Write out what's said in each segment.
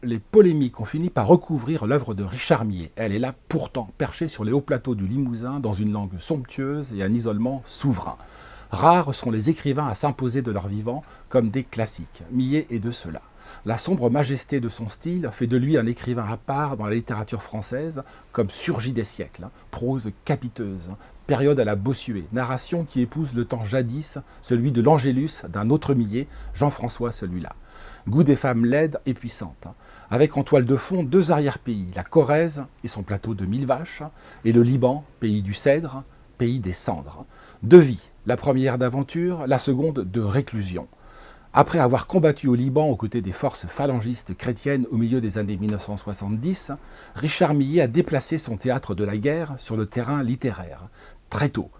Les polémiques ont fini par recouvrir l'œuvre de Richard Millet. Elle est là pourtant, perchée sur les hauts plateaux du Limousin, dans une langue somptueuse et un isolement souverain. Rares sont les écrivains à s'imposer de leur vivant comme des classiques. Millet est de ceux-là. La sombre majesté de son style fait de lui un écrivain à part dans la littérature française, comme surgi des siècles. Prose capiteuse, période à la Bossuet, narration qui épouse le temps jadis, celui de l'Angélus d'un autre Millet, Jean-François celui-là. Goût des femmes laides et puissantes, avec en toile de fond deux arrière-pays, la Corrèze et son plateau de 1000 vaches, et le Liban, pays du cèdre, pays des cendres. Deux vies, la première d'aventure, la seconde de réclusion. Après avoir combattu au Liban aux côtés des forces phalangistes chrétiennes au milieu des années 1970, Richard Millet a déplacé son théâtre de la guerre sur le terrain littéraire, très tôt,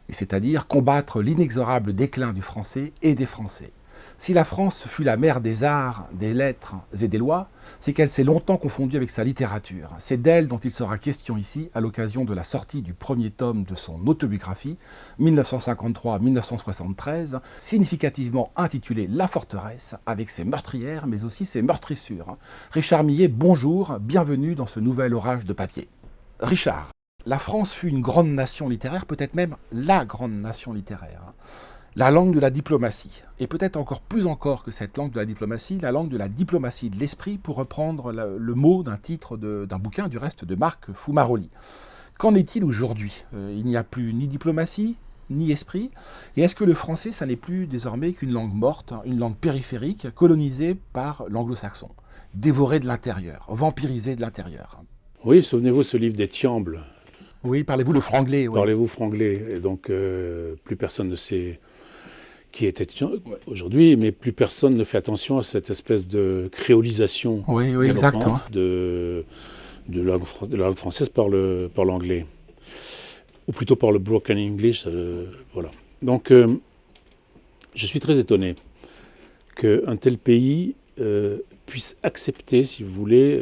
et c'est-à-dire combattre l'inexorable déclin du français et des Français. Si la France fut la mère des arts, des lettres et des lois, c'est qu'elle s'est longtemps confondue avec sa littérature. C'est d'elle dont il sera question ici à l'occasion de la sortie du premier tome de son autobiographie, 1953-1973, significativement intitulée La forteresse, avec ses meurtrières mais aussi ses meurtrissures. Richard Millet, bonjour, bienvenue dans ce nouvel orage de papier. Richard, la France fut une grande nation littéraire, peut-être même la grande nation littéraire. La langue de la diplomatie, et peut-être encore que cette langue de la diplomatie, la langue de la diplomatie de l'esprit, pour reprendre le mot d'un titre d'un bouquin, du reste, de Marc Fumaroli. Qu'en est-il aujourd'hui ? Il n'y a plus ni diplomatie, ni esprit, et est-ce que le français, ça n'est plus désormais qu'une langue morte, une langue périphérique, colonisée par l'anglo-saxon, dévorée de l'intérieur, vampirisée de l'intérieur ? Oui, souvenez-vous ce livre d'Étiamble. Oui, parlez-vous le franglais. Oui. Parlez-vous franglais, et donc plus personne ne sait qui était aujourd'hui, mais plus personne ne fait attention à cette espèce de créolisation exactement. de la langue française par l'anglais, ou plutôt par le broken English. Voilà. Donc, je suis très étonné qu'un tel pays puisse accepter, si vous voulez,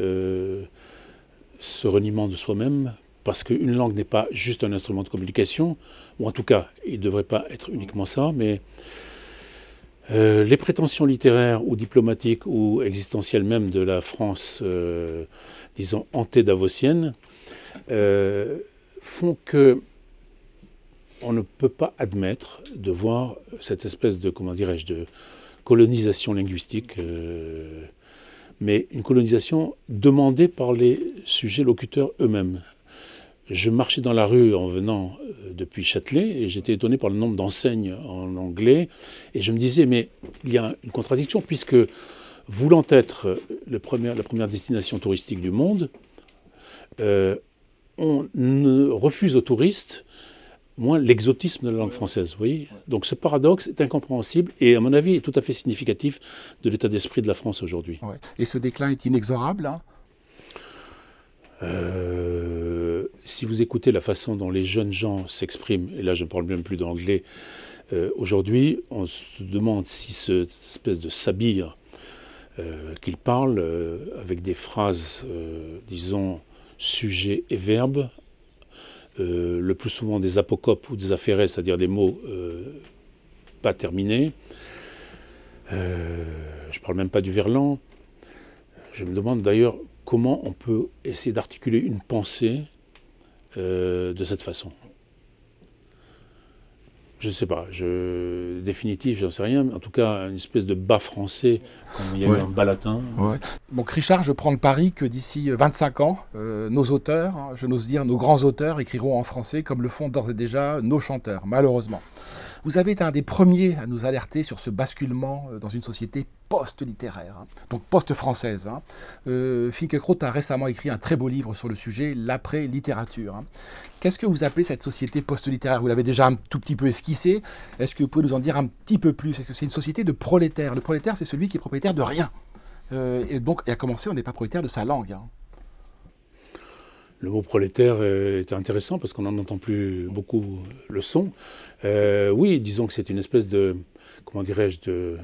ce reniement de soi-même, parce qu'une langue n'est pas juste un instrument de communication, ou en tout cas, il ne devrait pas être uniquement ça, mais les prétentions littéraires ou diplomatiques ou existentielles même de la France, disons, anté-davosienne, font que on ne peut pas admettre de voir cette espèce de, comment dirais-je, de colonisation linguistique, mais une colonisation demandée par les sujets locuteurs eux-mêmes. Je marchais dans la rue en venant depuis Châtelet et j'étais étonné par le nombre d'enseignes en anglais. Et je me disais, mais il y a une contradiction puisque, voulant être la première destination touristique du monde, on ne refuse aux touristes moins l'exotisme de la langue française. Vous voyez ? Donc ce paradoxe est incompréhensible et à mon avis est tout à fait significatif de l'état d'esprit de la France aujourd'hui. Ouais. Et ce déclin est inexorable, hein ? Si vous écoutez la façon dont les jeunes gens s'expriment, et là je ne parle même plus d'anglais, aujourd'hui on se demande si cette espèce de sabir qu'ils parlent, avec des phrases, disons, sujet et verbe, le plus souvent des apocopes ou des affaires, c'est-à-dire des mots pas terminés. Je ne parle même pas du verlan. Je me demande d'ailleurs comment on peut essayer d'articuler une pensée de cette façon. Je ne sais pas, définitif, j'en sais rien, mais en tout cas, une espèce de bas français, comme il y a eu un bas latin. Ouais. Donc Richard, je prends le pari que d'ici 25 ans, nos auteurs, je n'ose dire nos grands auteurs, écriront en français comme le font d'ores et déjà nos chanteurs, malheureusement. Vous avez été un des premiers à nous alerter sur ce basculement dans une société post-littéraire, donc post-française. Finkielkraut a récemment écrit un très beau livre sur le sujet, l'après-littérature. Qu'est-ce que vous appelez cette société post-littéraire ? Vous l'avez déjà un tout petit peu esquissé. Est-ce que vous pouvez nous en dire un petit peu plus ? Est-ce que c'est une société de prolétaires ? Le prolétaire, c'est celui qui est propriétaire de rien. Et donc, à commencer, on n'est pas propriétaire de sa langue. Le mot prolétaire est intéressant parce qu'on n'en entend plus beaucoup le son. Oui, disons que c'est une espèce de, comment dirais-je,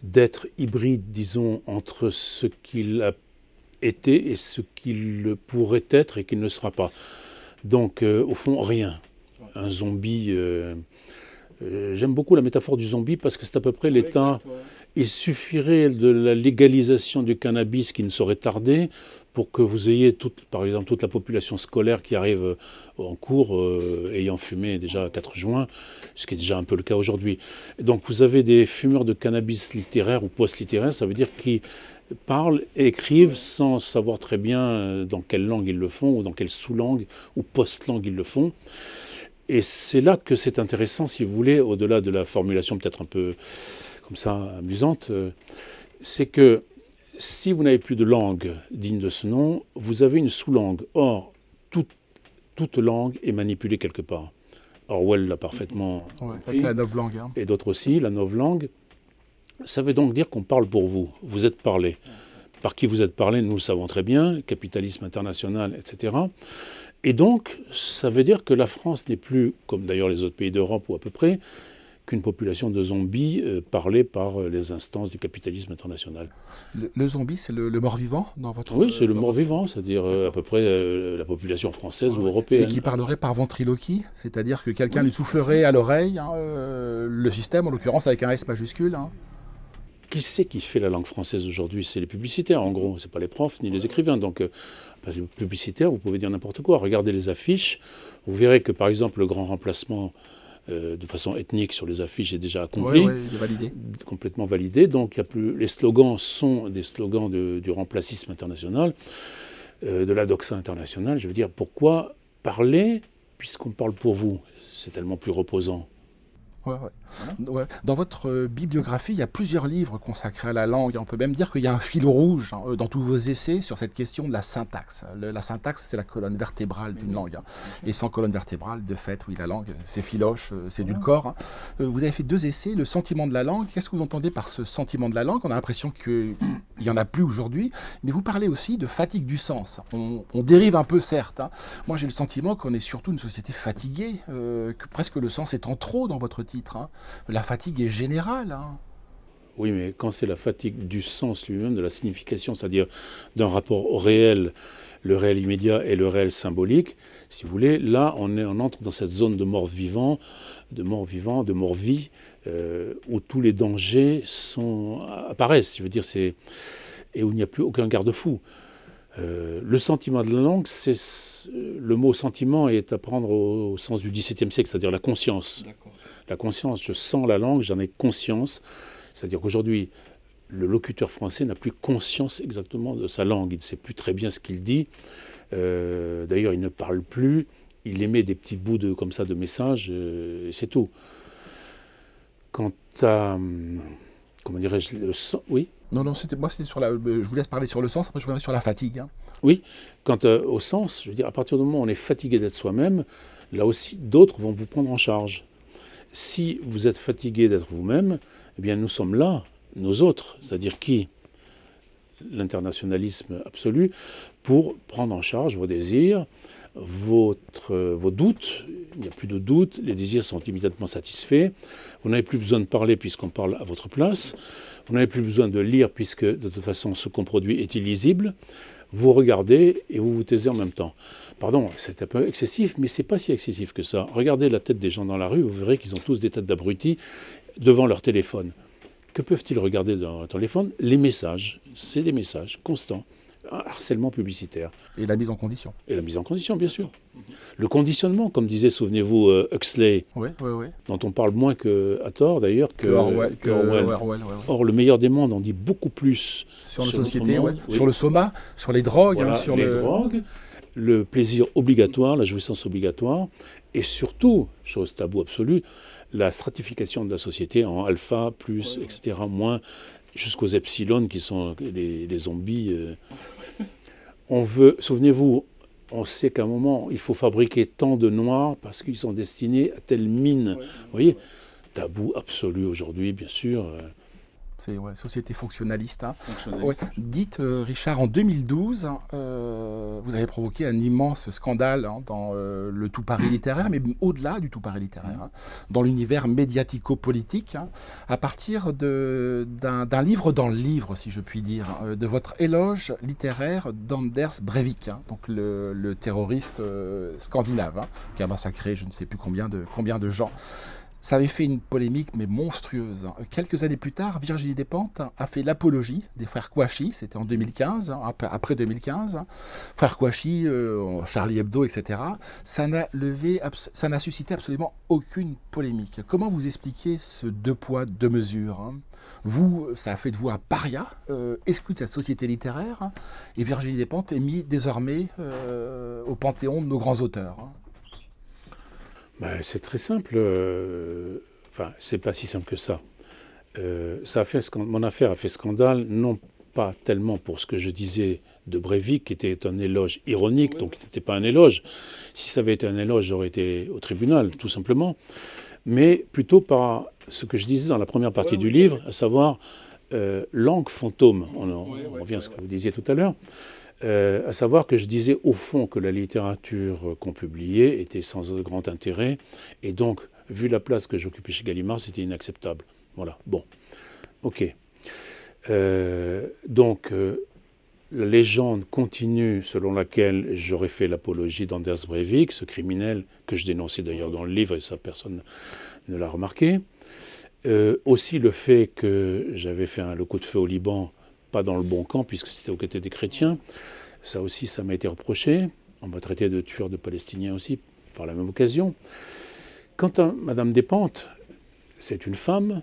d'être hybride, disons, entre ce qu'il a été et ce qu'il pourrait être et qu'il ne sera pas. Donc, au fond, rien. Un zombie... j'aime beaucoup la métaphore du zombie parce que c'est à peu près l'état Il suffirait de la légalisation du cannabis qui ne saurait tarder pour que vous ayez, par exemple, toute la population scolaire qui arrive en cours ayant fumé déjà 4 juin, ce qui est déjà un peu le cas aujourd'hui. Donc vous avez des fumeurs de cannabis littéraire ou post-littéraire, ça veut dire qu'ils parlent et écrivent sans savoir très bien dans quelle langue ils le font, ou dans quelle sous-langue ou post-langue ils le font. Et c'est là que c'est intéressant, si vous voulez, au-delà de la formulation peut-être un peu comme ça amusante, c'est que si vous n'avez plus de langue digne de ce nom, vous avez une sous-langue. Or, toute langue est manipulée quelque part. Orwell l'a parfaitement compris. Avec la novlangue. Hein. Et d'autres aussi, la novlangue. Ça veut donc dire qu'on parle pour vous. Vous êtes parlé. Par qui vous êtes parlé, nous le savons très bien, capitalisme international, etc. Et donc, ça veut dire que la France n'est plus, comme d'ailleurs les autres pays d'Europe ou à peu près, qu'une population de zombies parlée par les instances du capitalisme international. Le zombie, c'est le mort-vivant dans votre... Oui, c'est le mort-vivant, c'est-à-dire à peu près la population française ou européenne. Et qui parlerait par ventriloquie, c'est-à-dire que quelqu'un lui soufflerait à l'oreille le système, en l'occurrence avec un S majuscule. Hein. Qui c'est qui fait la langue française aujourd'hui? C'est les publicitaires, en gros. C'est pas les profs ni les écrivains. Donc, les publicitaires, vous pouvez dire n'importe quoi. Regardez les affiches. Vous verrez que, par exemple, le grand remplacement de façon ethnique sur les affiches est déjà accompli. Oui, il est validé. Complètement validé. Donc, il y a plus, les slogans sont des slogans du remplacisme international, de la doxa internationale. Je veux dire, pourquoi parler puisqu'on parle pour vous? C'est tellement plus reposant. Ouais. Dans votre bibliographie, il y a plusieurs livres consacrés à la langue. On peut même dire qu'il y a un fil rouge dans tous vos essais sur cette question de la syntaxe. La syntaxe, c'est la colonne vertébrale d'une langue. Et sans colonne vertébrale, de fait, oui, la langue, c'est filoche, c'est du corps. Vous avez fait 2 essais, le sentiment de la langue. Qu'est-ce que vous entendez par ce sentiment de la langue? On a l'impression qu'il n'y en a plus aujourd'hui. Mais vous parlez aussi de fatigue du sens. On dérive un peu, certes. Moi, j'ai le sentiment qu'on est surtout une société fatiguée, que presque le sens est en trop dans votre titre. La fatigue est générale. Hein. Oui, mais quand c'est la fatigue du sens lui-même, de la signification, c'est-à-dire d'un rapport au réel, le réel immédiat et le réel symbolique, si vous voulez, là, on entre dans cette zone de mort-vivant, de mort-vie, où tous les dangers apparaissent. Je veux dire, et où il n'y a plus aucun garde-fou. Le sentiment de la langue, le mot sentiment est à prendre au sens du XVIIe siècle, c'est-à-dire la conscience. D'accord. La conscience, je sens la langue, j'en ai conscience. C'est-à-dire qu'aujourd'hui, le locuteur français n'a plus conscience exactement de sa langue. Il ne sait plus très bien ce qu'il dit. D'ailleurs, il ne parle plus. Il émet des petits bouts comme ça de messages, et c'est tout. Quant à... Comment dirais-je, le sens... Oui. Non, c'était sur la... Je vous laisse parler sur le sens, après je reviens sur la fatigue. Hein. Oui, quant au sens, je veux dire, à partir du moment où on est fatigué d'être soi-même, là aussi, d'autres vont vous prendre en charge. Si vous êtes fatigué d'être vous-même, eh bien nous sommes là, nous autres, c'est-à-dire qui? L'internationalisme absolu, pour prendre en charge vos désirs, vos doutes. Il n'y a plus de doutes, les désirs sont immédiatement satisfaits. Vous n'avez plus besoin de parler puisqu'on parle à votre place. Vous n'avez plus besoin de lire puisque de toute façon ce qu'on produit est illisible. Vous regardez et vous vous taisez en même temps. Pardon, c'est un peu excessif, mais c'est pas si excessif que ça. Regardez la tête des gens dans la rue, vous verrez qu'ils ont tous des têtes d'abrutis devant leur téléphone. Que peuvent-ils regarder dans leur téléphone? Les messages. C'est des messages constants. Un harcèlement publicitaire. Et la mise en condition. Et la mise en condition, bien sûr. Le conditionnement, comme disait, souvenez-vous, Huxley, oui. dont on parle moins à tort d'ailleurs que Orwell. Or, le meilleur des mondes, on dit beaucoup plus sur la société, sur le soma, sur les drogues. Voilà, sur les drogues, le plaisir obligatoire, la jouissance obligatoire, et surtout, chose tabou absolue, la stratification de la société en alpha, plus, etc., moins, jusqu'aux epsilon qui sont les zombies. Souvenez-vous, on sait qu'à un moment, il faut fabriquer tant de noirs parce qu'ils sont destinés à telle mine. Vous voyez, tabou absolu aujourd'hui, bien sûr. C'est société fonctionnaliste. Hein. Dites, Richard, en 2012, vous avez provoqué un immense scandale dans le tout Paris littéraire, mais au-delà du tout Paris littéraire, dans l'univers médiatico-politique, à partir d'un livre dans le livre, si je puis dire, de votre éloge littéraire d'Anders Breivik, donc le terroriste scandinave, qui a massacré je ne sais plus combien de gens. Ça avait fait une polémique, mais monstrueuse. Quelques années plus tard, Virginie Despentes a fait l'apologie des frères Kouachi, c'était en 2015, après 2015. Frères Kouachi, Charlie Hebdo, etc. Ça n'a suscité absolument aucune polémique. Comment vous expliquez ce deux poids, deux mesures? Vous, ça a fait de vous un paria, exclu de cette société littéraire, et Virginie Despentes est mise désormais au panthéon de nos grands auteurs. Ben, c'est très simple. Enfin, c'est pas si simple que ça. Mon affaire a fait scandale, non pas tellement pour ce que je disais de Breivik, qui était un éloge ironique, donc qui n'était pas un éloge. Si ça avait été un éloge, j'aurais été au tribunal, tout simplement. Mais plutôt par ce que je disais dans la première partie du livre, à savoir l'encre fantôme. On revient à ce que vous disiez tout à l'heure. À savoir que je disais au fond que la littérature qu'on publiait était sans grand intérêt, et donc, vu la place que j'occupais chez Gallimard, c'était inacceptable. Voilà, bon, ok. Donc, la légende continue selon laquelle j'aurais fait l'apologie d'Anders Breivik, ce criminel que je dénonçais d'ailleurs dans le livre, et ça personne ne l'a remarqué. Aussi le fait que j'avais fait le coup de feu au Liban, pas dans le bon camp, puisque c'était aux côtés des chrétiens. Ça aussi, ça m'a été reproché. On m'a traité de tueur de Palestiniens aussi, par la même occasion. Quant à Madame Despentes, c'est une femme.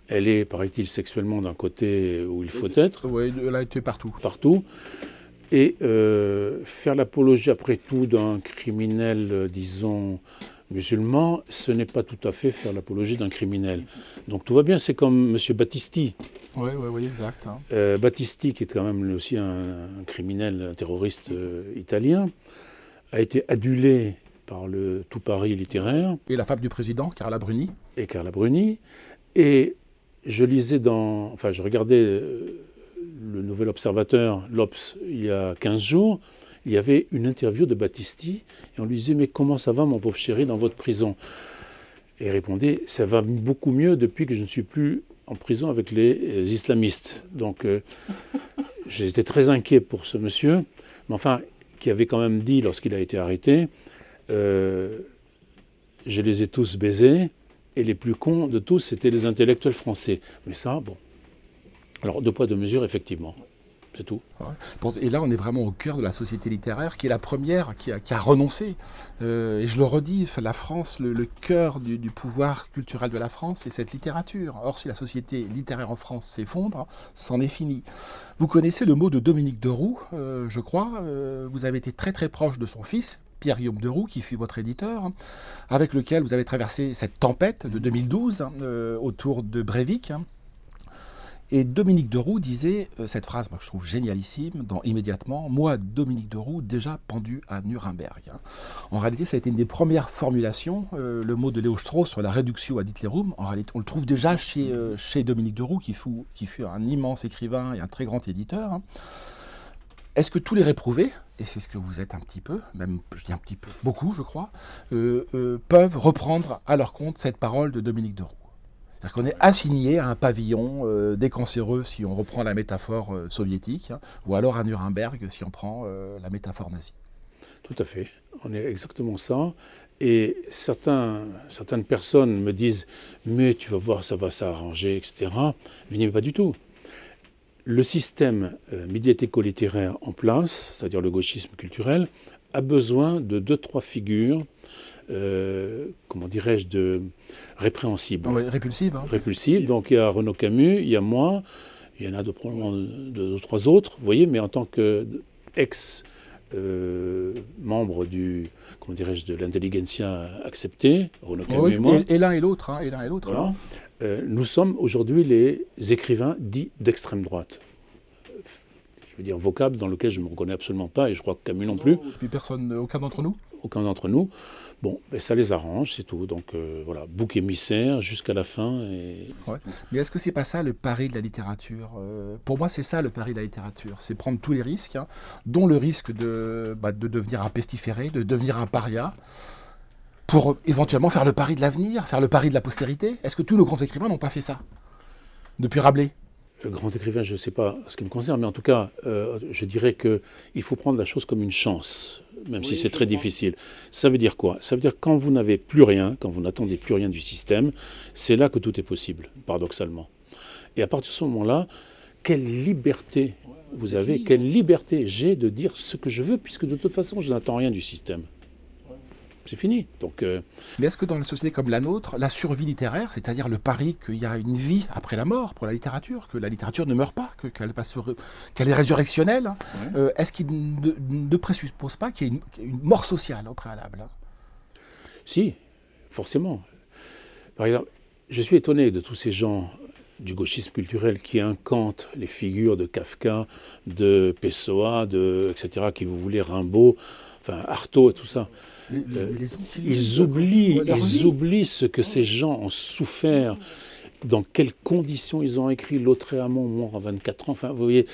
Elle est, paraît-il, sexuellement d'un côté où il faut être. Oui, elle a été partout. Partout. Et faire l'apologie, après tout, d'un criminel, disons, musulman, ce n'est pas tout à fait faire l'apologie d'un criminel. Donc tout va bien, c'est comme M. Battisti. Oui, exact. Battisti, qui est quand même aussi un criminel, un terroriste italien, a été adulé par le tout Paris littéraire. Et la femme du président, Carla Bruni. Et Carla Bruni. Et je lisais je regardais le Nouvel Observateur, l'Obs, il y a 15 jours. Il y avait une interview de Battisti, et on lui disait « Mais comment ça va, mon pauvre chéri, dans votre prison ?» Et il répondait « Ça va beaucoup mieux depuis que je ne suis plus en prison avec les islamistes. » Donc, j'étais très inquiet pour ce monsieur, mais enfin, qui avait quand même dit, lorsqu'il a été arrêté, je les ai tous baisés, et les plus cons de tous, c'était les intellectuels français. Mais ça, bon. Alors, deux poids, deux mesures, effectivement. C'est tout. Et là, on est vraiment au cœur de la société littéraire, qui est la première qui a renoncé. Et je le redis, la France, le cœur du pouvoir culturel de la France, c'est cette littérature. Or, si la société littéraire en France s'effondre, c'en est fini. Vous connaissez le mot de Dominique Deroux, je crois. Vous avez été très très proche de son fils, Pierre-Guillaume Deroux, qui fut votre éditeur, avec lequel vous avez traversé cette tempête de 2012 autour de Breivik. Et Dominique Deroux disait cette phrase, moi, que je trouve génialissime, dans Immédiatement, moi, Dominique Deroux, déjà pendu à Nuremberg. En réalité, ça a été une des premières formulations, le mot de Léo Strauss sur la réductio ad litterum. En réalité, on le trouve déjà chez Dominique Deroux, qui fut un immense écrivain et un très grand éditeur. Est-ce que tous les réprouvés, et c'est ce que vous êtes un petit peu, même je dis un petit peu, beaucoup je crois, peuvent reprendre à leur compte cette parole de Dominique Deroux? C'est-à-dire qu'on est assigné à un pavillon décancéreux, si on reprend la métaphore soviétique, ou alors à Nuremberg, si on prend la métaphore nazie. Tout à fait. On est exactement ça. Et certaines personnes me disent « Mais tu vas voir, ça va s'arranger, etc. » Je dis « Mais pas du tout. » Le système médiatico-littéraire en place, c'est-à-dire le gauchisme culturel, a besoin de 2-3 figures comment dirais-je, de répréhensible. Oui, répulsive. Répulsive. Donc il y a Renaud Camus, il y a moi, il y en a probablement 2 ou 3 autres, vous voyez, mais en tant qu'ex-membre comment dirais-je, de l'intelligentsia acceptée, Renaud Camus et moi. Et l'un et l'autre, Voilà. Nous sommes aujourd'hui les écrivains dits d'extrême droite. Je veux dire, vocable dans lequel je ne me reconnais absolument pas, et je crois que Camus non plus. Puis aucun d'entre nous. Aucun d'entre nous. Bon, ben ça les arrange, c'est tout. Donc voilà, bouc émissaire jusqu'à la fin. Ouais. Mais est-ce que c'est pas ça le pari de la littérature? Pour moi, c'est ça le pari de la littérature. C'est prendre tous les risques, dont le risque de devenir un pestiféré, de devenir un paria, pour éventuellement faire le pari de l'avenir, faire le pari de la postérité. Est-ce que tous nos grands écrivains n'ont pas fait ça? Depuis Rabelais? Le grand écrivain, je ne sais pas ce qui me concerne, mais en tout cas, je dirais qu'il faut prendre la chose comme une chance. même si c'est très difficile. Ça veut dire quoi? Ça veut dire que quand vous n'avez plus rien, quand vous n'attendez plus rien du système, c'est là que tout est possible, paradoxalement. Et à partir de ce moment-là, quelle liberté vous avez, quelle liberté j'ai de dire ce que je veux, puisque de toute façon, je n'attends rien du système. C'est fini. Donc, Mais est-ce que dans une société comme la nôtre, la survie littéraire, c'est-à-dire le pari qu'il y a une vie après la mort pour la littérature, que la littérature ne meurt pas, qu'elle est résurrectionnelle, est-ce qu'il ne présuppose pas qu'il y ait une mort sociale au préalable? Si, forcément. Par exemple, je suis étonné de tous ces gens du gauchisme culturel qui incantent les figures de Kafka, de Pessoa, etc., qui vous voulez, Rimbaud, enfin Artaud et tout ça. Ils oublient ce que ces gens ont souffert, dans quelles conditions ils ont écrit Lautréamont, mort à 24 ans. Enfin, vous voyez,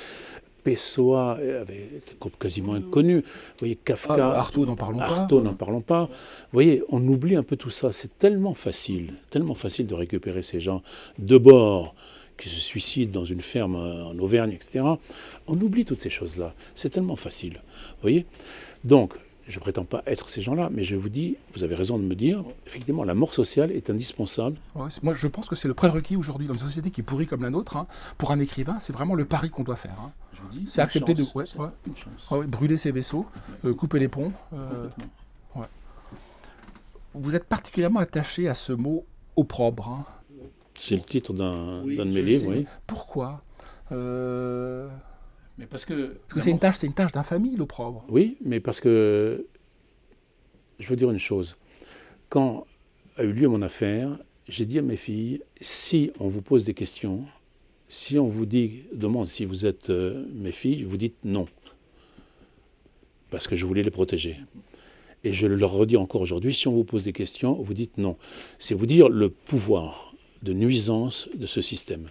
Pessoa était quasiment inconnu. Vous voyez, Kafka... Artaud, n'en parlons pas. Artaud, n'en parlons pas. Vous voyez, on oublie un peu tout ça. C'est tellement facile de récupérer ces gens de bord qui se suicident dans une ferme en Auvergne, etc. On oublie toutes ces choses-là. C'est tellement facile. Vous voyez? Donc, je ne prétends pas être ces gens-là, mais je vous dis, vous avez raison de me dire, effectivement, la mort sociale est indispensable. Ouais, moi, je pense que c'est le prérequis aujourd'hui dans une société qui est pourrie comme la nôtre. Pour un écrivain, c'est vraiment le pari qu'on doit faire. Je vous dis, c'est accepter de une chance. Brûler ses vaisseaux, couper les ponts. Vous êtes particulièrement attaché à ce mot opprobre. C'est le titre d'un de mes livres, oui. Pourquoi Mais parce que c'est une tâche d'infamie, l'opprobre. Oui, mais parce que, je veux dire une chose, quand a eu lieu mon affaire, j'ai dit à mes filles, si on vous pose des questions, si on vous demande si vous êtes mes filles, vous dites non, parce que je voulais les protéger. Et je leur redis encore aujourd'hui, si on vous pose des questions, vous dites non. C'est vous dire le pouvoir de nuisance de ce système,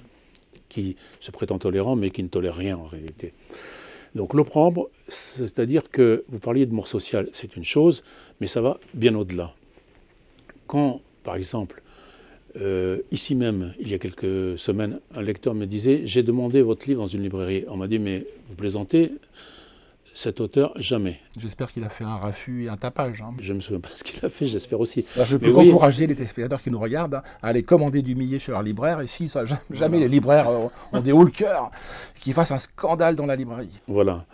qui se prétend tolérant, mais qui ne tolère rien en réalité. Donc l'opprobre, c'est-à-dire que vous parliez de mort sociale, c'est une chose, mais ça va bien au-delà. Quand, par exemple, ici même, il y a quelques semaines, un lecteur me disait « J'ai demandé votre livre dans une librairie ». On m'a dit « Mais vous plaisantez ? Cet auteur, jamais ». J'espère qu'il a fait un raffut et un tapage. Je ne me souviens pas ce qu'il a fait, j'espère aussi. Alors, je peux encourager les téléspectateurs qui nous regardent à aller commander du millet chez leur libraire. Et si jamais les libraires ont des hauts le cœur, qu'ils fassent un scandale dans la librairie. Voilà.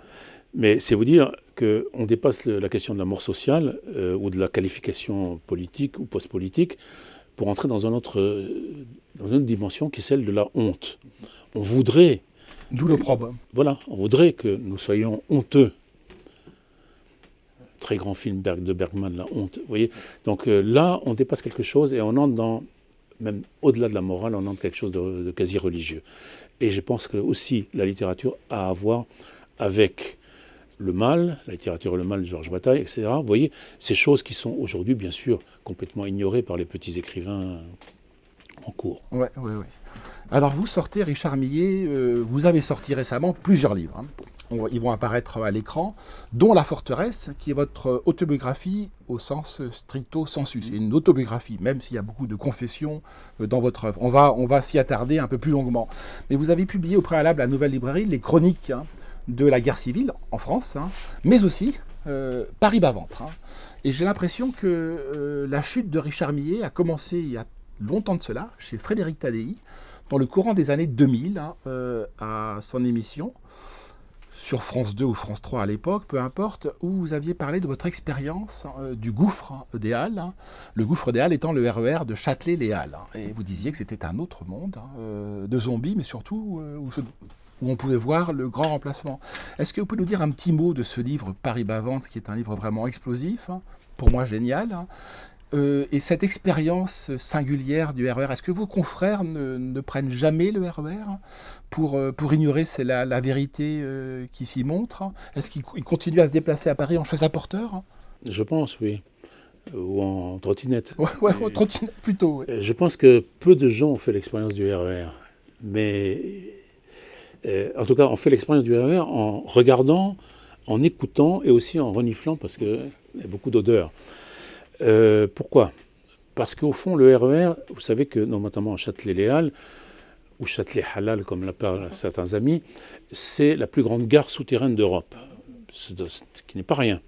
Mais c'est vous dire qu'on dépasse la question de la mort sociale ou de la qualification politique ou post-politique pour entrer dans une autre dimension qui est celle de la honte. On voudrait... D'où l'opprobre. Voilà, on voudrait que nous soyons honteux. Très grand film de Bergman, La honte. Vous voyez. Donc là, on dépasse quelque chose et on entre dans, même au-delà de la morale, on entre quelque chose de quasi religieux. Et je pense que aussi la littérature a à voir avec le mal, la littérature et le mal de Georges Bataille, etc. Vous voyez, ces choses qui sont aujourd'hui, bien sûr, complètement ignorées par les petits écrivains en cours. Oui. Alors vous sortez, Richard Millet, vous avez sorti récemment plusieurs livres. Ils vont apparaître à l'écran, dont La Forteresse, qui est votre autobiographie au sens stricto sensu. C'est une autobiographie, même s'il y a beaucoup de confessions dans votre œuvre. On va s'y attarder un peu plus longuement. Mais vous avez publié au préalable à Nouvelle Librairie les chroniques de la guerre civile en France, mais aussi Paris bas ventre. Et j'ai l'impression que la chute de Richard Millet a commencé il y a longtemps de cela, chez Frédéric Tadei, dans le courant des années 2000, à son émission, sur France 2 ou France 3 à l'époque, peu importe, où vous aviez parlé de votre expérience du gouffre des Halles, le gouffre des Halles étant le RER de Châtelet-Les Halles. Et vous disiez que c'était un autre monde de zombies, mais surtout où on pouvait voir le grand remplacement. Est-ce que vous pouvez nous dire un petit mot de ce livre Paris bas ventre, qui est un livre vraiment explosif, pour moi génial, et cette expérience singulière du RER, est-ce que vos confrères ne prennent jamais le RER pour ignorer la vérité qui s'y montre? Est-ce qu'ils continuent à se déplacer à Paris en chaise à porteur? Je pense, oui. Ou en trottinette. Ouais, en trottinette plutôt. Ouais. Je pense que peu de gens ont fait l'expérience du RER. Mais en tout cas, on fait l'expérience du RER en regardant, en écoutant et aussi en reniflant parce qu'il y a beaucoup d'odeurs. Pourquoi? Parce qu'au fond, le RER, vous savez que, notamment à Châtelet-Les Halles, ou Châtelet-Halal, comme l'appellent certains amis, c'est la plus grande gare souterraine d'Europe, ce qui n'est pas rien.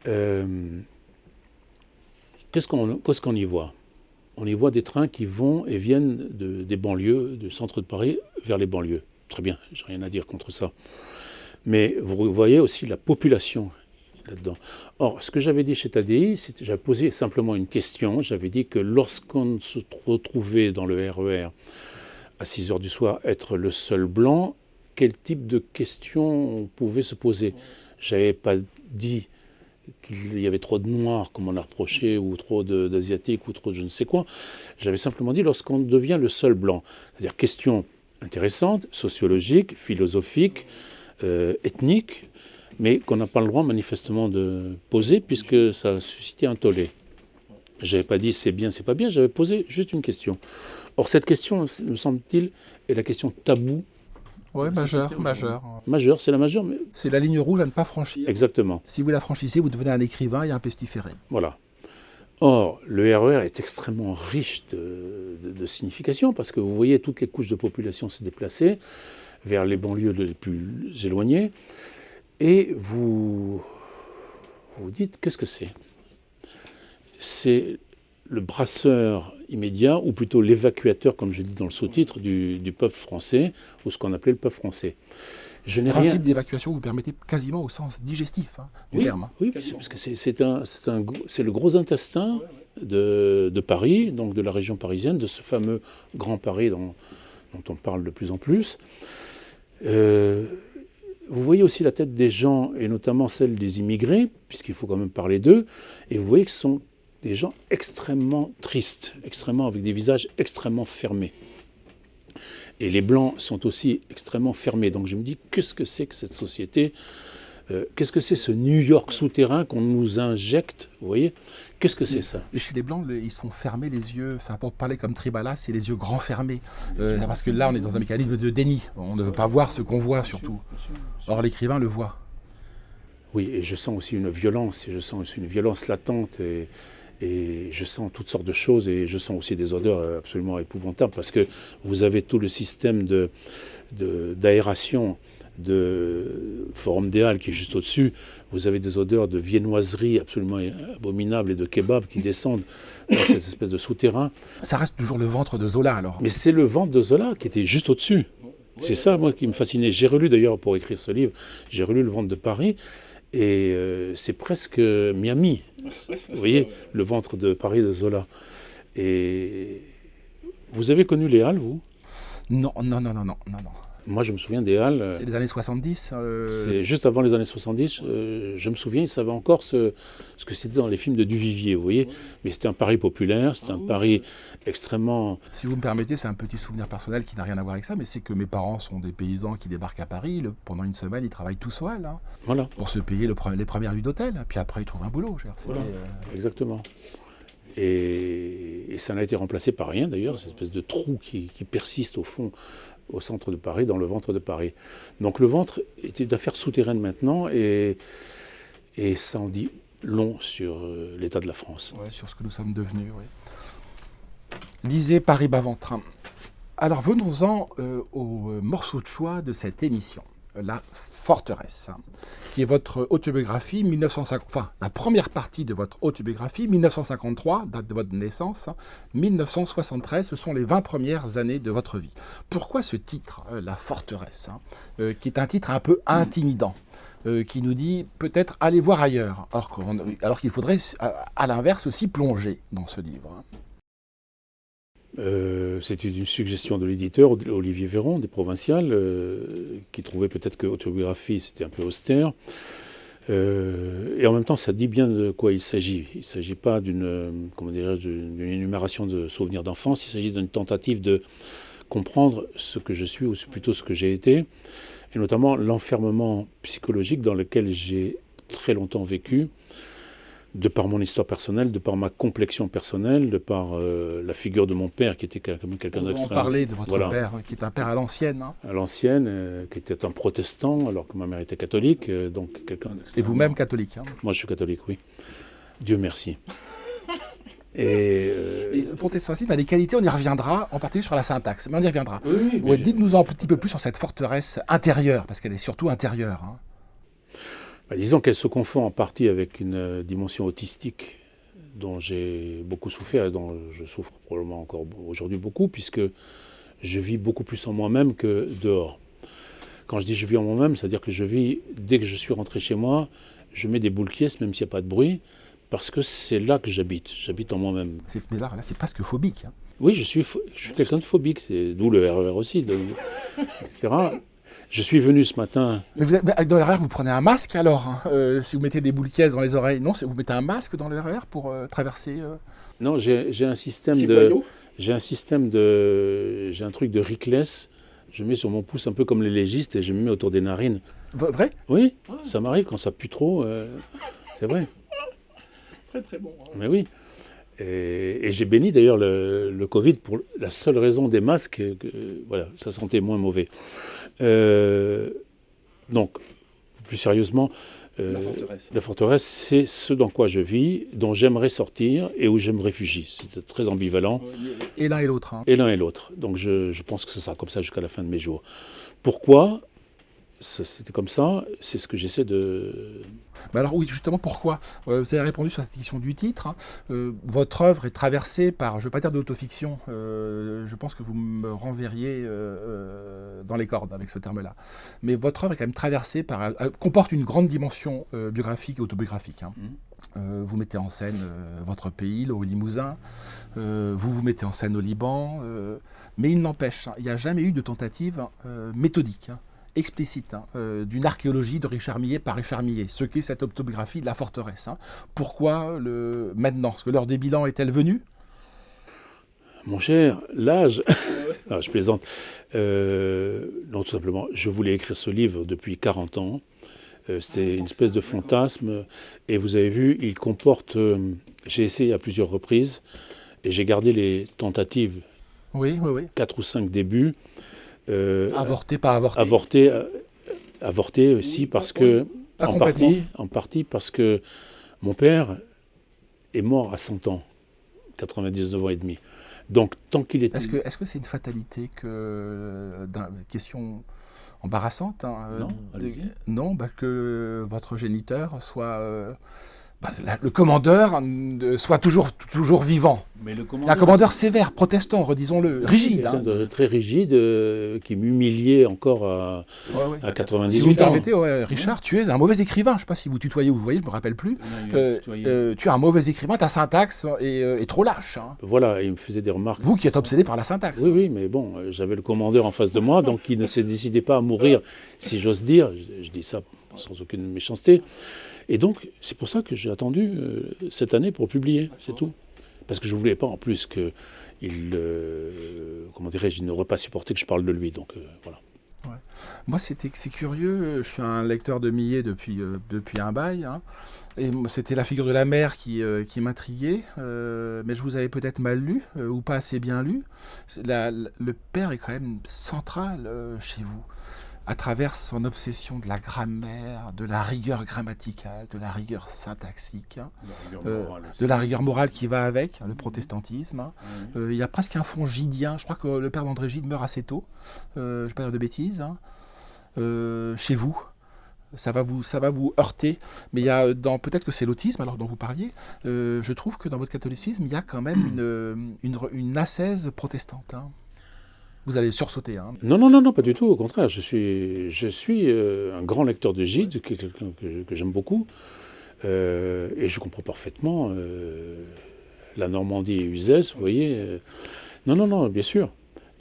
Qu'est-ce qu'on y voit? On y voit des trains qui vont et viennent des banlieues, du centre de Paris, vers les banlieues. Très bien, j'ai rien à dire contre ça. Mais vous voyez aussi la population là-dedans. Or, ce que j'avais dit chez Tadi, j'avais posé simplement une question. J'avais dit que lorsqu'on se retrouvait dans le RER à 6 heures du soir, être le seul blanc, quel type de questions on pouvait se poser? Je n'avais pas dit qu'il y avait trop de noirs, comme on a reproché, ou trop d'asiatiques, ou trop de je ne sais quoi. J'avais simplement dit lorsqu'on devient le seul blanc. C'est-à-dire questions intéressantes, sociologiques, philosophiques, ethniques, mais qu'on n'a pas le droit manifestement de poser, puisque ça a suscité un tollé. Je n'avais pas dit c'est bien, c'est pas bien, j'avais posé juste une question. Or, cette question, me semble-t-il, est la question taboue. Oui, majeure. Majeure, c'est la majeure, mais... C'est la ligne rouge à ne pas franchir. Exactement. Si vous la franchissez, vous devenez un écrivain et un pestiféré. Voilà. Or, le RER est extrêmement riche de signification, parce que vous voyez toutes les couches de population se déplacer vers les banlieues les plus éloignées, et vous dites, qu'est-ce que c'est? C'est le brasseur immédiat, ou plutôt l'évacuateur, comme je dis dans le sous-titre, du peuple français, ou ce qu'on appelait le peuple français. Le principe d'évacuation vous permettez quasiment au sens digestif du terme. Oui, parce que c'est le gros intestin de Paris, donc de la région parisienne, de ce fameux Grand Paris dont on parle de plus en plus. Vous voyez aussi la tête des gens, et notamment celle des immigrés, puisqu'il faut quand même parler d'eux, et vous voyez que ce sont des gens extrêmement tristes, avec des visages extrêmement fermés. Et les Blancs sont aussi extrêmement fermés. Donc je me dis, qu'est-ce que c'est que cette société? Qu'est-ce que c'est ce New York souterrain qu'on nous injecte? Vous voyez? Qu'est-ce que c'est ça? Chez les Blancs, ils sont fermés les yeux, pour parler comme Tribala, c'est les yeux grands fermés. Parce que là, on est dans un mécanisme de déni. On ne veut pas voir ce qu'on voit, surtout. Or, l'écrivain le voit. Oui, et je sens aussi une violence, latente, et je sens toutes sortes de choses, et je sens aussi des odeurs absolument épouvantables, parce que vous avez tout le système d'aération de Forum des Halles qui est juste au-dessus. Vous avez des odeurs de viennoiserie absolument abominables et de kebab qui descendent dans cette espèce de souterrain. Ça reste toujours le ventre de Zola, alors. Mais c'est le ventre de Zola qui était juste au-dessus. C'est ça, moi, qui me fascinait. J'ai relu, d'ailleurs, pour écrire ce livre, j'ai relu Le ventre de Paris, et c'est presque Miami. Vous voyez, le ventre de Paris de Zola. Et vous avez connu les Halles, vous? Non. Moi, je me souviens des Halles. C'est les années 70 C'est juste avant les années 70. Je me souviens, ils savaient encore ce que c'était dans les films de Duvivier, vous voyez. Mais c'était un Paris populaire, c'était un Paris extrêmement... Si vous me permettez, c'est un petit souvenir personnel qui n'a rien à voir avec ça, mais c'est que mes parents sont des paysans qui débarquent à Paris. Pendant une semaine, ils travaillent tout seuls voilà. Pour se payer les premières nuits d'hôtel. Puis après, ils trouvent un boulot. Voilà. Exactement. Et ça n'a été remplacé par rien, d'ailleurs, cette espèce de trou qui persiste au fond, au centre de Paris, dans le ventre de Paris. Donc le ventre est une affaire souterraine maintenant, et ça en dit long sur l'état de la France. Ouais, sur ce que nous sommes devenus, oui. Lisez Paris-Bas-Ventrain. Alors venons-en au morceau de choix de cette émission, La Forteresse, qui est votre autobiographie, la première partie de votre autobiographie, 1953, date de votre naissance, 1973, ce sont les 20 premières années de votre vie. Pourquoi ce titre, La Forteresse, qui est un titre un peu intimidant, qui nous dit peut-être aller voir ailleurs, alors qu'il faudrait à l'inverse aussi plonger dans ce livre. C'était une suggestion de l'éditeur, Olivier Véron, des Provinciales, qui trouvait peut-être que autobiographie c'était un peu austère. Et en même temps, ça dit bien de quoi il s'agit. Il ne s'agit pas d'une énumération de souvenirs d'enfance, il s'agit d'une tentative de comprendre ce que je suis, ou plutôt ce que j'ai été, et notamment l'enfermement psychologique dans lequel j'ai très longtemps vécu, de par mon histoire personnelle, de par ma complexion personnelle, de par la figure de mon père qui était quelqu'un d'extrêmement... On parlait de votre père, qui est un père à l'ancienne. À l'ancienne, qui était un protestant, alors que ma mère était catholique, donc quelqu'un d'extrêmement... Et vous-même catholique Moi, je suis catholique, oui. Dieu merci. Et le protestantisme a des qualités, on y reviendra, en particulier sur la syntaxe, mais on y reviendra. Oui, mais... Dites-nous un petit peu plus sur cette forteresse intérieure, parce qu'elle est surtout intérieure. Disons qu'elle se confond en partie avec une dimension autistique dont j'ai beaucoup souffert et dont je souffre probablement encore aujourd'hui beaucoup, puisque je vis beaucoup plus en moi-même que dehors. Quand je dis je vis en moi-même, c'est-à-dire que je vis, dès que je suis rentré chez moi, je mets des boules qui est, même s'il n'y a pas de bruit, parce que c'est là que j'habite. J'habite en moi-même. Mais là, c'est presque phobique. Hein. Oui, je suis quelqu'un de phobique, d'où le RER aussi, etc. Je suis venu ce matin. Mais dans le RER, vous prenez un masque alors si vous mettez des boules qui dans les oreilles, non, vous mettez un masque dans le RER pour traverser Non, j'ai un système J'ai un truc de Rickless. Je mets sur mon pouce un peu comme les légistes et je me mets autour des narines. Vrai? Oui, ça m'arrive quand ça pue trop. C'est vrai. Très très bon. Mais oui. Et j'ai béni d'ailleurs le Covid pour la seule raison des masques. Voilà, ça sentait moins mauvais. Donc, plus sérieusement, la forteresse, c'est ce dans quoi je vis, dont j'aimerais sortir et où je me réfugie. C'est très ambivalent. Et l'un et l'autre. Hein. Et l'un et l'autre. Donc je pense que ce sera comme ça jusqu'à la fin de mes jours. Pourquoi c'était comme ça? C'est ce que j'essaie de... Mais alors oui, justement, pourquoi vous avez répondu sur cette question du titre. Hein. Votre œuvre est traversée par, je ne veux pas dire de l'autofiction, je pense que vous me renverriez dans les cordes avec ce terme-là. Mais votre œuvre est quand même traversée par... comporte une grande dimension biographique et autobiographique. Hein. Vous mettez en scène votre pays, le Haut-Limousin, vous vous mettez en scène au Liban, mais il n'empêche, hein, il n'y a jamais eu de tentative méthodique. Hein, explicite d'une archéologie de Richard Millet par Richard Millet, ce qu'est cette autobiographie de la forteresse. Hein. Pourquoi maintenant? Est-ce que l'heure des bilans est-elle venue? Mon cher, l'âge... non, je plaisante. Non, tout simplement, je voulais écrire ce livre depuis 40 ans. C'était une espèce de fantasme. Et vous avez vu, il comporte... j'ai essayé à plusieurs reprises et j'ai gardé les tentatives. Oui. 4 ou 5 débuts. Avorté, pas avorté. Avorté aussi parce que, en partie parce que mon père est mort à 100 ans, 99 ans et demi. Donc tant qu'il était... Est-ce que c'est une fatalité question embarrassante hein, Non, que votre géniteur soit... le commandeur soit toujours vivant. Mais un commandeur sévère, protestant, redisons-le, rigide. Hein. Très rigide, qui m'humiliait encore à 98 ans. Si vous me permettez, Richard, tu es un mauvais écrivain. Je ne sais pas si vous tutoyez ou vous voyez, je ne me rappelle plus. Tu es un mauvais écrivain, ta syntaxe est trop lâche. Hein. Voilà, il me faisait des remarques. Vous qui êtes obsédé par la syntaxe. Oui, mais bon, j'avais le commandeur en face de moi, donc il ne se décidait pas à mourir, si j'ose dire. Je dis ça sans aucune méchanceté. Et donc, c'est pour ça que j'ai attendu cette année pour publier, c'est tout. Parce que je ne voulais pas en plus qu'il il n'aurait pas supporté que je parle de lui, donc voilà. Ouais. Moi, c'est curieux, je suis un lecteur de Millet depuis un bail, hein, et c'était la figure de la mère qui m'intriguait, mais je vous avais peut-être mal lu, ou pas assez bien lu. Le père est quand même central chez vous, à travers son obsession de la grammaire, de la rigueur grammaticale, de la rigueur syntaxique, hein, de la rigueur morale qui va avec, le protestantisme. Hein. Il y a presque un fond gidien. Je crois que le père d'André Gide meurt assez tôt, je ne vais pas dire de bêtises, hein. Chez vous. Ça va vous heurter, mais il y a peut-être que c'est l'autisme, alors dont vous parliez. Je trouve que dans votre catholicisme, il y a quand même une ascèse protestante. Hein. Vous allez sursauter. Hein. Non, pas du tout. Au contraire, je suis un grand lecteur de Gide, quelqu'un que j'aime beaucoup, et je comprends parfaitement la Normandie et Uzès, vous voyez. Non, bien sûr.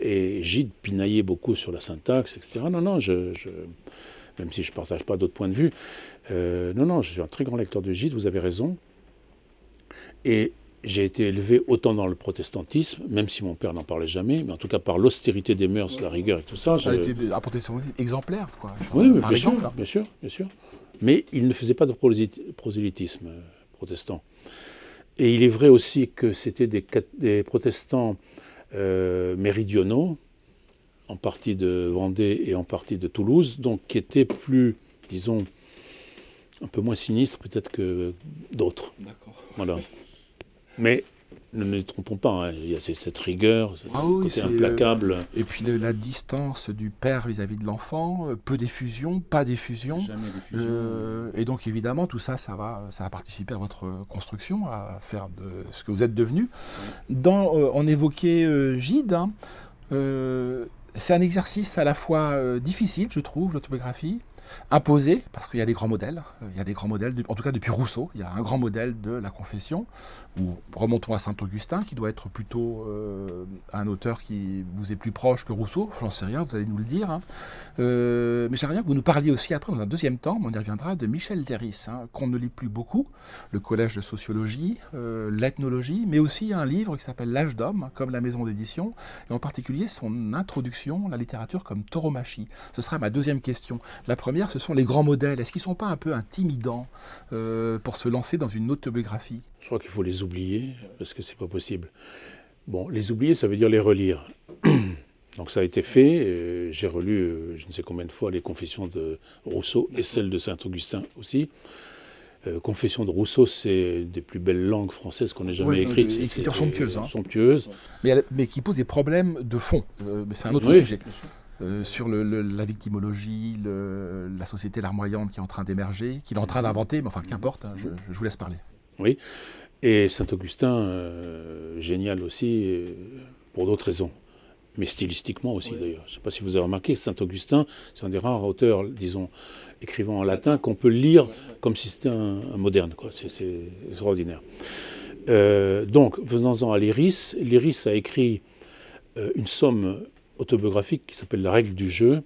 Et Gide pinaillait beaucoup sur la syntaxe, etc. Non, même si je ne partage pas d'autres points de vue. Je suis un très grand lecteur de Gide, vous avez raison. Et j'ai été élevé autant dans le protestantisme, même si mon père n'en parlait jamais, mais en tout cas par l'austérité des mœurs, la rigueur et tout ça. Ça a été un protestantisme exemplaire, quoi. Oui, bien sûr. Mais il ne faisait pas de prosélytisme protestant. Et il est vrai aussi que c'était des protestants méridionaux, en partie de Vendée et en partie de Toulouse, donc qui étaient plus, disons, un peu moins sinistres peut-être que d'autres. D'accord. Voilà. Mais ne nous trompons pas, hein, il y a cette rigueur, ce côté c'est implacable. et puis la distance du père vis-à-vis de l'enfant, peu d'effusion, pas d'effusion. Jamais d'effusion. Et donc évidemment tout ça, ça va participer à votre construction, à faire de ce que vous êtes devenu. On évoquait Gide. Hein, c'est un exercice à la fois difficile, je trouve, l'autobiographie, imposé, parce qu'il y a des grands modèles. Il y a des grands modèles, en tout cas depuis Rousseau, il y a un grand modèle de la confession. Ou remontons à Saint-Augustin, qui doit être plutôt un auteur qui vous est plus proche que Rousseau. J'en sais rien, vous allez nous le dire. Hein. Mais j'aimerais bien que vous nous parliez aussi après, dans un deuxième temps, on y reviendra, de Michel Derys, hein, qu'on ne lit plus beaucoup, le collège de sociologie, l'ethnologie, mais aussi un livre qui s'appelle L'âge d'homme, comme la maison d'édition, et en particulier son introduction, la littérature comme tauromachie. Ce sera ma deuxième question. La première, ce sont les grands modèles. Est-ce qu'ils ne sont pas un peu intimidants pour se lancer dans une autobiographie ? Je crois qu'il faut les oublier, parce que c'est pas possible. Bon, les oublier, ça veut dire les relire. Donc ça a été fait. J'ai relu, je ne sais combien de fois, les Confessions de Rousseau et celles de Saint-Augustin aussi. Confessions de Rousseau, c'est des plus belles langues françaises qu'on ait jamais écrites. Écriture somptueuse. Hein. Somptueuse. Mais qui pose des problèmes de fond. C'est un autre sujet. Sur la victimologie, la société larmoyante qui est en train d'émerger, qu'il est en train d'inventer, mais enfin qu'importe, hein, je vous laisse parler. Oui, et Saint-Augustin, génial aussi, pour d'autres raisons, mais stylistiquement aussi d'ailleurs. Je ne sais pas si vous avez remarqué, Saint-Augustin, c'est un des rares auteurs, disons, écrivant en latin, qu'on peut lire comme si c'était un moderne, quoi. C'est extraordinaire. Donc, venons-en à Léris. Léris a écrit une somme autobiographique qui s'appelle La règle du jeu,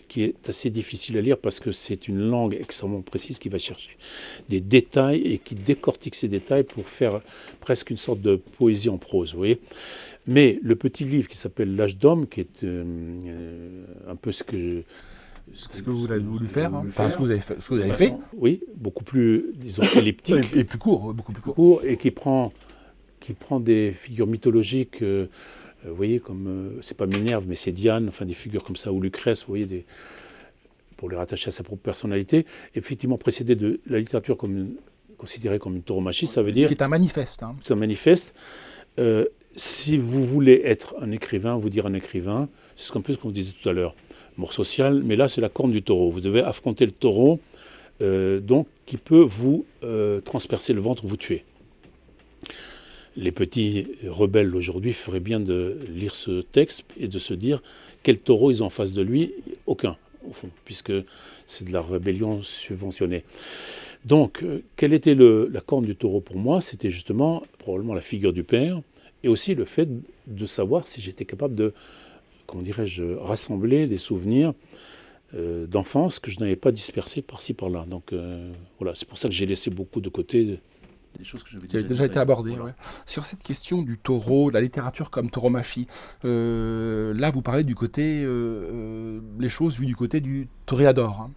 qui est assez difficile à lire parce que c'est une langue extrêmement précise qui va chercher des détails et qui décortique ces détails pour faire presque une sorte de poésie en prose, vous voyez. Mais le petit livre qui s'appelle L'âge d'homme, qui est un peu ce que vous avez voulu faire, hein. Enfin ce que vous avez fait. Oui, beaucoup plus, disons, elliptique. Et plus court, beaucoup plus court. Et qui prend des figures mythologiques, vous voyez, comme, c'est pas Minerve, mais c'est Diane, enfin des figures comme ça, ou Lucrèce, vous voyez, pour les rattacher à sa propre personnalité, effectivement précédé de la littérature considérée comme une tauromachie, ça veut dire... Qui est un manifeste. Hein. C'est un manifeste. Si vous voulez être un écrivain, vous dire un écrivain, c'est un peu ce qu'on disait tout à l'heure, mort social, mais là c'est la corne du taureau. Vous devez affronter le taureau, donc qui peut vous transpercer le ventre, vous tuer. Les petits rebelles aujourd'hui feraient bien de lire ce texte et de se dire quel taureau ils ont en face de lui. Aucun, au fond, puisque c'est de la rébellion subventionnée. Donc, quelle était la corne du taureau pour moi? C'était justement probablement la figure du père et aussi le fait de savoir si j'étais capable de, comment dirais-je, rassembler des souvenirs d'enfance que je n'avais pas dispersés par-ci par-là. Donc voilà, c'est pour ça que j'ai laissé beaucoup de côté des choses que j'avais déjà été abordées. Voilà. Ouais. Sur cette question du taureau, de la littérature comme tauromachie, là vous parlez du côté, les choses vues du côté du toréador. Hein.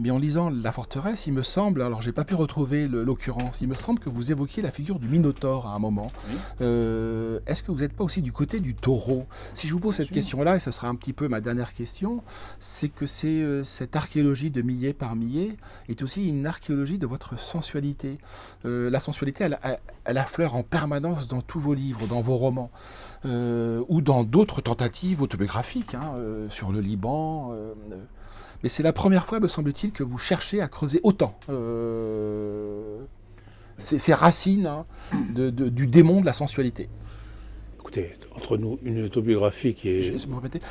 Mais en lisant La Forteresse, il me semble, alors j'ai pas pu retrouver l'occurrence, il me semble que vous évoquiez la figure du Minotaure à un moment. Oui. Est-ce que vous n'êtes pas aussi du côté du taureau? Si je vous pose cette question-là, et ce sera un petit peu ma dernière question, c'est que cette archéologie de millet par millet est aussi une archéologie de votre sensualité. La sensualité, elle affleure en permanence dans tous vos livres, dans vos romans, ou dans d'autres tentatives autobiographiques, hein, sur le Liban... Mais c'est la première fois, me semble-t-il, que vous cherchez à creuser autant ces racines, hein, du démon de la sensualité. Écoutez, entre nous, une autobiographie qui est...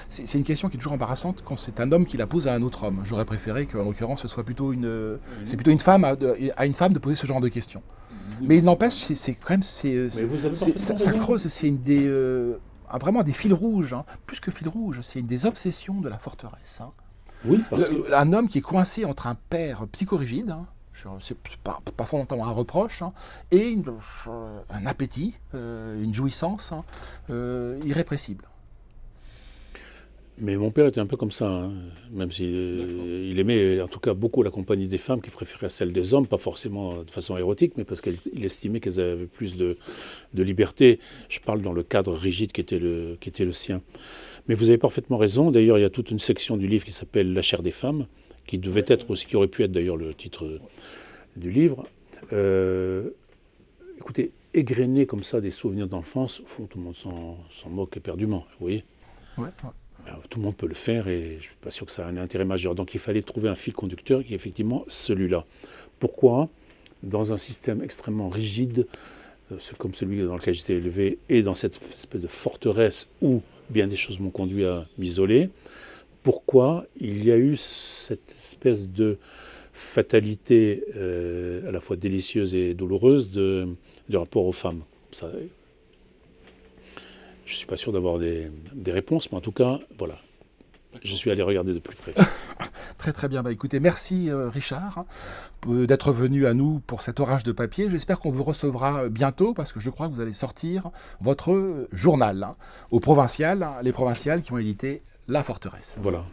C'est une question qui est toujours embarrassante quand c'est un homme qui la pose à un autre homme. J'aurais préféré qu'en l'occurrence, ce soit plutôt c'est plutôt une femme à une femme de poser ce genre de questions. Mais il n'empêche, c'est quand même... ça creuse, c'est vraiment des fils rouges. Hein. Plus que fils rouges, c'est une des obsessions de La Forteresse. Hein. Oui, un homme qui est coincé entre un père psychorigide, hein, c'est pas fondamentalement un reproche, hein, et un appétit, une jouissance hein, irrépressible. Mais mon père était un peu comme ça, hein, même s'il aimait en tout cas beaucoup la compagnie des femmes qui préférait celle des hommes, pas forcément de façon érotique, mais parce qu'il estimait qu'elles avaient plus de liberté. Je parle dans le cadre rigide qui était le sien. Mais vous avez parfaitement raison. D'ailleurs, il y a toute une section du livre qui s'appelle La chair des femmes, qui devait être aussi, qui aurait pu être d'ailleurs le titre du livre. Écoutez, égrener comme ça des souvenirs d'enfance, au fond, tout le monde s'en moque éperdument, vous voyez. Ouais. Alors, tout le monde peut le faire et je ne suis pas sûr que ça a un intérêt majeur. Donc il fallait trouver un fil conducteur qui est effectivement celui-là. Pourquoi, dans un système extrêmement rigide, comme celui dans lequel j'étais élevé, et dans cette espèce de forteresse où bien des choses m'ont conduit à m'isoler, pourquoi il y a eu cette espèce de fatalité à la fois délicieuse et douloureuse de rapport aux femmes. Ça, je ne suis pas sûr d'avoir des réponses, mais en tout cas, voilà. Je suis allé regarder de plus près. Très très bien. Écoutez, merci Richard d'être venu à nous pour cet orage de papier. J'espère qu'on vous recevra bientôt parce que je crois que vous allez sortir votre journal aux Provinciales, les Provinciales qui ont édité La Forteresse. Voilà.